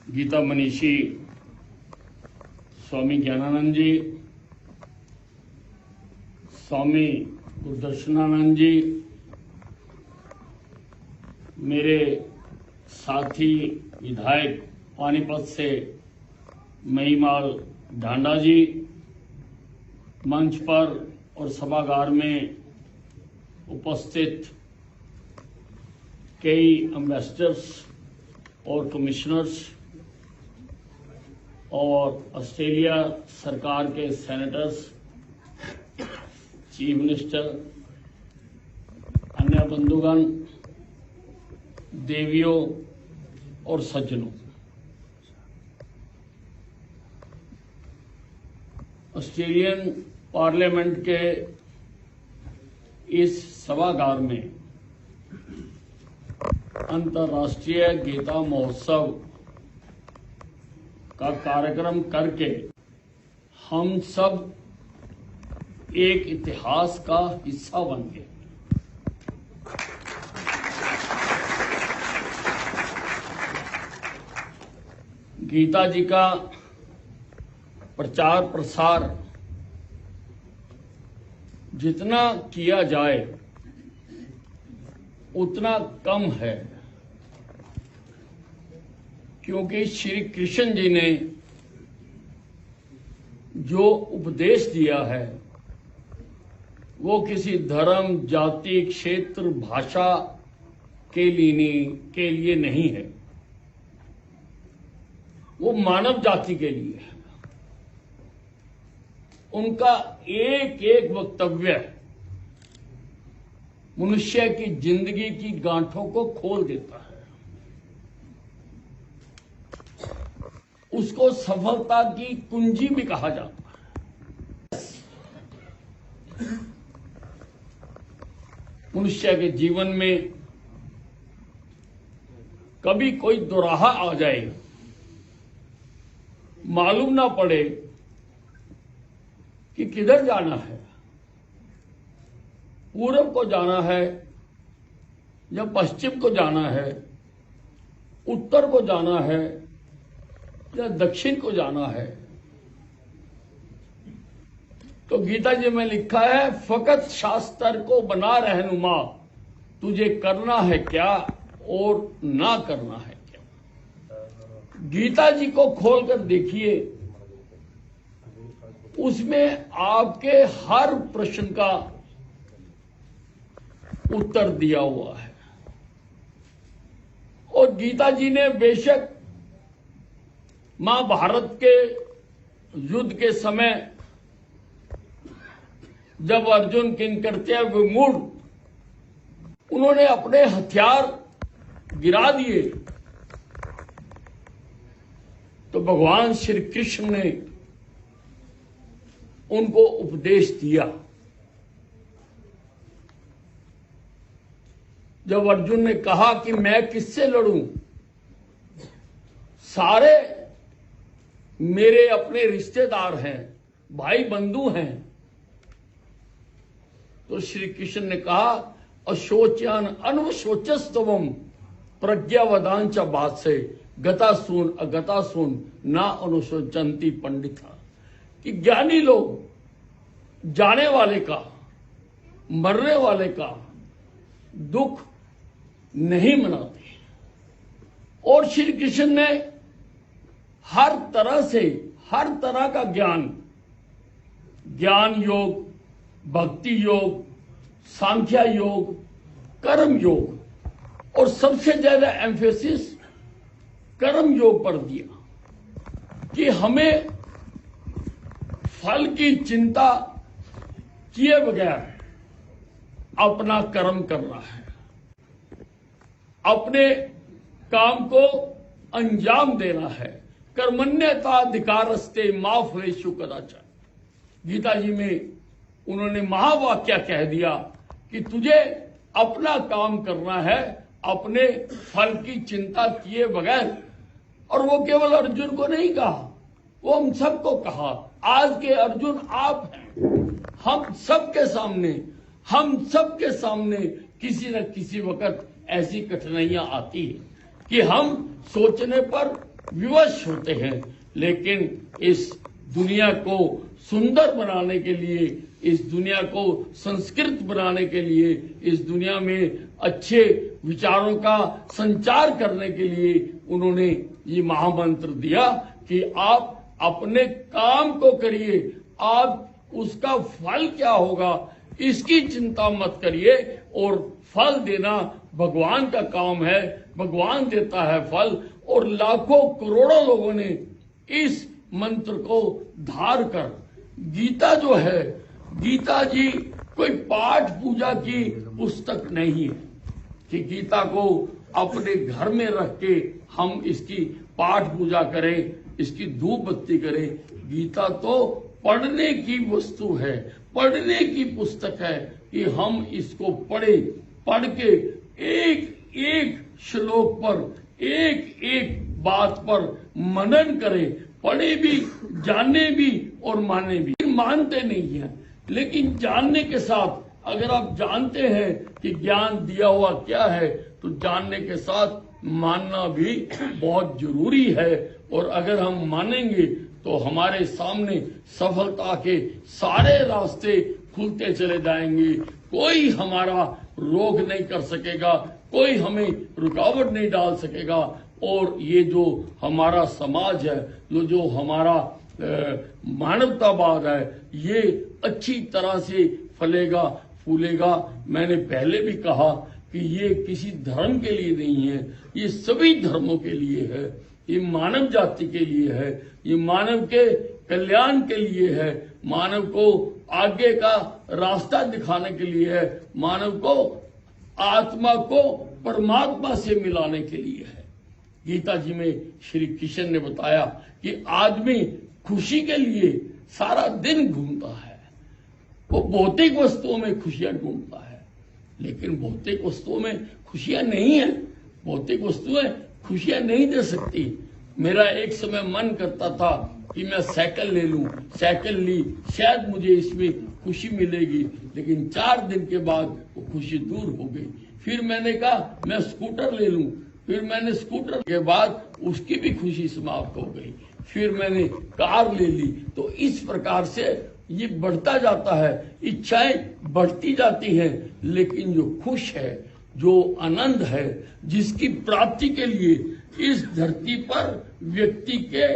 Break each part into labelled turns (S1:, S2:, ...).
S1: गीता मनीषी स्वामी ज्ञानानंद जी, स्वामी गुरदर्शनानंद जी, मेरे साथी विधायक पानीपत से महिमाल ढांडा जी, मंच पर और सभागार में उपस्थित कई एम्बेसडर्स और कमिश्नर्स और ऑस्ट्रेलिया सरकार के सेनेटर्स, चीफ मिनिस्टर, अन्य बंधुगण, देवियों और सज्जनों, ऑस्ट्रेलियन पार्लियामेंट के इस सभागार में अंतर्राष्ट्रीय गीता महोत्सव का कार्यक्रम करके हम सब एक इतिहास का हिस्सा बन गए। गीता जी का प्रचार प्रसार जितना किया जाए उतना कम है, क्योंकि श्री कृष्ण जी ने जो उपदेश दिया है वो किसी धर्म, जाति, क्षेत्र, भाषा के लिए नहीं है, वो मानव जाति के लिए है। उनका एक एक वक्तव्य मनुष्य की जिंदगी की गांठों को खोल देता है, उसको सफलता की कुंजी भी कहा जाता है। मनुष्य के जीवन में कभी कोई दोराहा आ जाए, मालूम ना पड़े कि किधर जाना है, पूरब को जाना है या पश्चिम को जाना है, उत्तर को जाना है या दक्षिण को जाना है। तो गीता जी में लिखा है, फकत शास्त्र को बना रहनुमा, तुझे करना है क्या और ना करना है क्या। गीता जी को खोलकर देखिए, उसमें आपके हर प्रश्न का उत्तर दिया हुआ है। और गीता जी ने बेशक महाभारत के युद्ध के समय जब अर्जुन किंकरत्या विमूढ़, उन्होंने अपने हथियार गिरा दिए, तो भगवान श्री कृष्ण ने उनको उपदेश दिया। जब अर्जुन ने कहा कि मैं किससे लड़ूं, सारे मेरे अपने रिश्तेदार हैं, भाई बंधु हैं, तो श्री कृष्ण ने कहा, अशोच्यान अनुशोचस्तवम प्रज्ञावदांच बात से गता सुन अगता सुन ना अनुशोचंती पंडिता, कि ज्ञानी लोग जाने वाले का, मरने वाले का दुख नहीं मनाते। और श्री कृष्ण ने हर तरह से, हर तरह का ज्ञान योग, भक्ति योग, सांख्या योग, कर्म योग, और सबसे ज्यादा एम्फेसिस कर्म योग पर दिया कि हमें फल की चिंता किए बगैर अपना कर्म करना है, अपने काम को अंजाम देना है। कर्मण्यताधिकारस्ते मा फलेषु कदाचन। गीता जी में उन्होंने महावाक्य कह दिया कि तुझे अपना काम करना है, अपने फल की चिंता किए बगैर। और वो केवल अर्जुन को नहीं कहा, वो हम सबको कहा। आज के अर्जुन आप हैं। हम सबके सामने किसी न किसी वक्त ऐसी कठिनाइयां आती है कि हम सोचने पर विवश होते हैं। लेकिन इस दुनिया को सुंदर बनाने के लिए, इस दुनिया को संस्कृत बनाने के लिए, इस दुनिया में अच्छे विचारों का संचार करने के लिए उन्होंने ये महामंत्र दिया कि आप अपने काम को करिए, आप उसका फल क्या होगा इसकी चिंता मत करिए, और फल देना भगवान का काम है, भगवान देता है फल। और लाखों करोड़ों लोगों ने इस मंत्र को धार कर, गीता जो है, गीता जी कोई पाठ पूजा की पुस्तक नहीं है कि गीता को अपने घर में रख के हम इसकी पाठ पूजा करें, इसकी धूप बत्ती करें। गीता तो पढ़ने की वस्तु है, पढ़ने की पुस्तक है कि हम इसको पढ़े, पढ़ के एक एक श्लोक पर, एक एक बात पर मनन करें, पढ़े भी, जाने भी और माने भी। मानते नहीं है, लेकिन जानने के साथ अगर आप जानते हैं कि ज्ञान दिया हुआ क्या है, तो जानने के साथ मानना भी बहुत जरूरी है। और अगर हम मानेंगे तो हमारे सामने सफलता के सारे रास्ते खुलते चले जाएंगे। कोई हमारा रोक नहीं कर सकेगा, कोई हमें रुकावट नहीं डाल सकेगा। और ये जो हमारा समाज है, जो हमारा मानवतावाद है, ये अच्छी तरह से फलेगा, फूलेगा। मैंने पहले भी कहा कि ये किसी धर्म के लिए नहीं है, ये सभी धर्मों के लिए है, ये मानव जाति के लिए है, ये मानव के कल्याण के लिए है, मानव को आगे का रास्ता दिखाने के लिए है, मानव को आत्मा को परमात्मा से मिलाने के लिए है। गीता जी में श्री कृष्ण ने बताया कि आदमी खुशी के लिए सारा दिन घूमता है, वो भौतिक वस्तुओं में खुशियां ढूंढता है, लेकिन भौतिक वस्तुओं में खुशियां नहीं है, भौतिक वस्तुएं खुशियां नहीं दे सकती। मेरा एक समय मन करता था कि मैं साइकिल ले लूं, साइकिल ली, शायद मुझे इसमें खुशी मिलेगी, लेकिन 4 दिन के बाद वो खुशी दूर हो गई। फिर मैंने कहा मैं स्कूटर ले लूं, फिर मैंने स्कूटर के बाद उसकी भी खुशी समाप्त हो गई। फिर मैंने कार ले ली। तो इस प्रकार से ये बढ़ता जाता है, इच्छाएं बढ़ती जाती हैं, लेकिन जो खुश है, जो आनंद है, जिसकी प्राप्ति के लिए इस धरती पर व्यक्ति के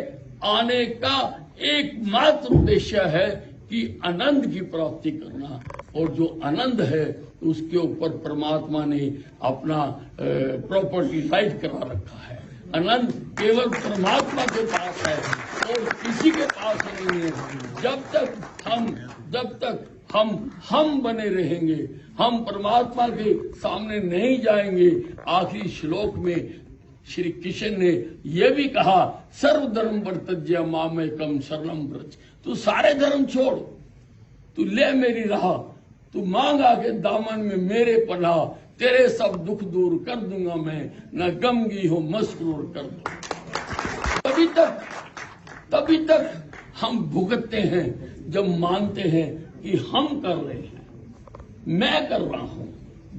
S1: आने का एकमात्र उद्देश्य है कि आनंद की प्राप्ति करना। और जो आनंद है उसके ऊपर परमात्मा ने अपना प्रॉपर्टी राइट करा रखा है। आनंद केवल परमात्मा के पास है और किसी के पास नहीं है। जब तक हम बने रहेंगे, हम परमात्मा के सामने नहीं जाएंगे। आखिरी श्लोक में श्री कृष्ण ने यह भी कहा, सर्वधर्म वर्तज्य मामेकम शरणम व्रज। तू सारे धर्म छोड़, तू ले मेरी राह, तू मांग आके दामन में मेरे पनाह, तेरे सब दुख दूर कर दूंगा मैं, न गमगी हो मस्रूर कर दूंगा। तभी तक हम भुगतते हैं जब मानते हैं कि हम कर रहे हैं, मैं कर रहा हूं।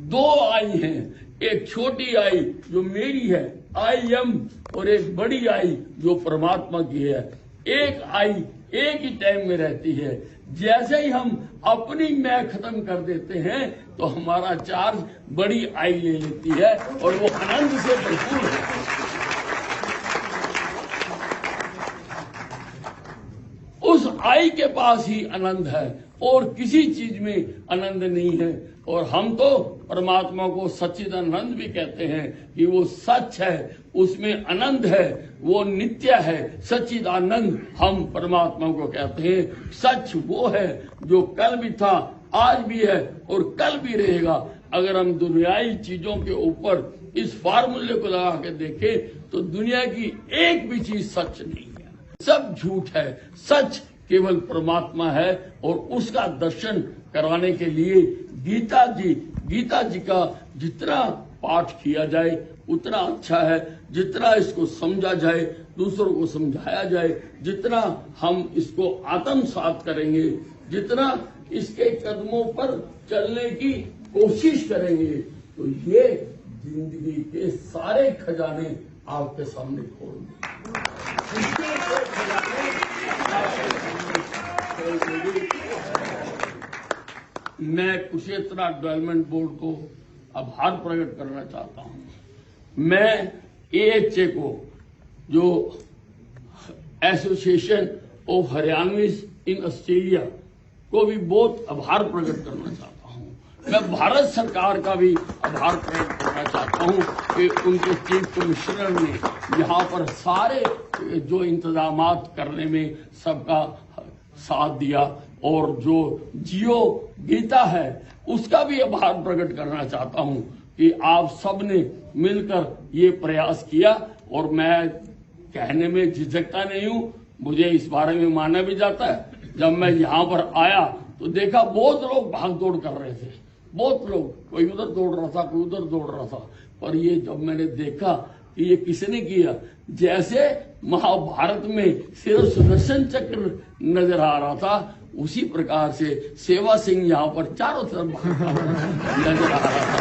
S1: 2 आई हैं, एक छोटी आई जो मेरी है, आई एम, और एक बड़ी आई जो परमात्मा की है। एक आई एक ही टाइम में रहती है। जैसे ही हम अपनी मैं खत्म कर देते हैं तो हमारा चार्ज बड़ी आई ले लेती है और वो आनंद से भरपूर है। उस आई के पास ही आनंद है और किसी चीज में आनंद नहीं है। और हम तो परमात्मा को सच्चिदानंद भी कहते हैं कि वो सच है, उसमें आनंद है, वो नित्य है। सच्चिदानंद हम परमात्मा को कहते हैं। सच वो है जो कल भी था, आज भी है और कल भी रहेगा। अगर हम दुनियाई चीजों के ऊपर इस फार्मूले को लगा के देखें तो दुनिया की एक भी चीज सच नहीं है, सब झूठ है। सच केवल परमात्मा है और उसका दर्शन कराने के लिए गीता जी का जितना पाठ किया जाए उतना अच्छा है। जितना इसको समझा जाए, दूसरों को समझाया जाए, जितना हम इसको आत्मसात करेंगे, जितना इसके कदमों पर चलने की कोशिश करेंगे, तो ये जिंदगी के सारे खजाने आपके सामने खोल दी। मैं कुरुक्षेत्र डेवलपमेंट बोर्ड को आभार प्रकट करना चाहता हूं। मैं AHA को, जो association of Haryanvis in Australia को भी बहुत आभार प्रकट करना चाहता हूं। मैं भारत सरकार का भी आभार प्रकट करना चाहता हूं कि उनके चीफ कमिश्नर ने यहाँ पर सारे जो इंतजामात करने में सबका साथ दिया, और जो जियो गीता है उसका भी आभार प्रकट करना चाहता हूं कि आप सब ने मिलकर ये प्रयास किया। और मैं कहने में झिझकता नहीं हूं, मुझे इस बारे में माना भी जाता है। जब मैं यहाँ पर आया तो देखा बहुत लोग भाग दौड़ कर रहे थे, बहुत लोग, कोई उधर दौड़ रहा था, कोई उधर दौड़ रहा था। पर ये जब मैंने देखा कि ये किसने किया, जैसे महाभारत में सिर्फ सुदर्शन चक्र नजर आ रहा था, उसी प्रकार से सेवा सिंह यहाँ पर चारों तरफ नजर आ रहा था।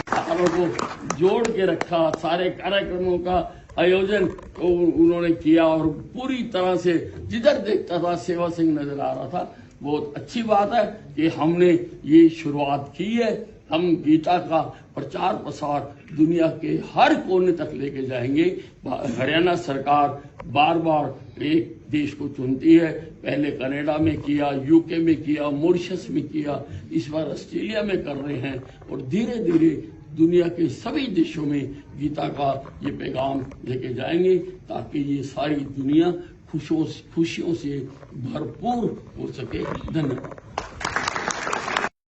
S1: सारों को जोड़ के रखा, सारे कार्यक्रमों का आयोजन उन्होंने किया और पूरी तरह से जिधर देखता था सेवा सिंह नजर आ रहा था। बहुत अच्छी बात है कि हमने ये शुरुआत की है। हम गीता का प्रचार प्रसार दुनिया के हर कोने तक लेके जाएंगे। हरियाणा सरकार बार बार एक देश को चुनती है, पहले कनाडा में किया, यूके में किया, मॉरिशस में किया, इस बार ऑस्ट्रेलिया में कर रहे हैं, और धीरे धीरे दुनिया के सभी देशों में गीता का ये पैगाम लेके जाएंगे, ताकि ये सारी दुनिया खुशियों से भरपूर हो सके। धन्यवाद।